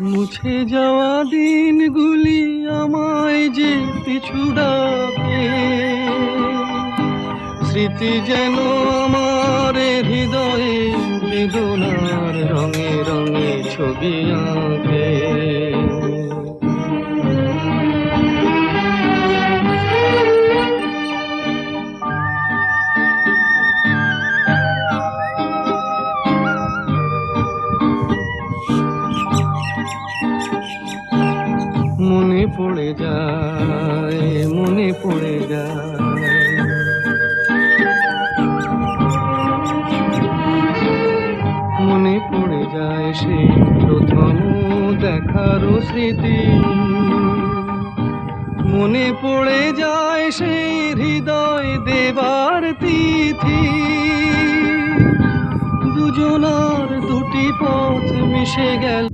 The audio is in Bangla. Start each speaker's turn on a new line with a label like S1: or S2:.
S1: মুছে যাওয়া দিনগুলি আমায় যে পিছু ডাকে, স্মৃতি যেন আমার হৃদয়ে বেদনার রঙে রঙে ছবি আঁকে। মনে পড়ে যায়, মনে পড়ে যায়, মনে পড়ে যায় সেই প্রথম দেখার স্মৃতি। মনে পড়ে যায় সেই হৃদয় দেবার তিথি। দুজনার দুটি পথ মিশে গেল।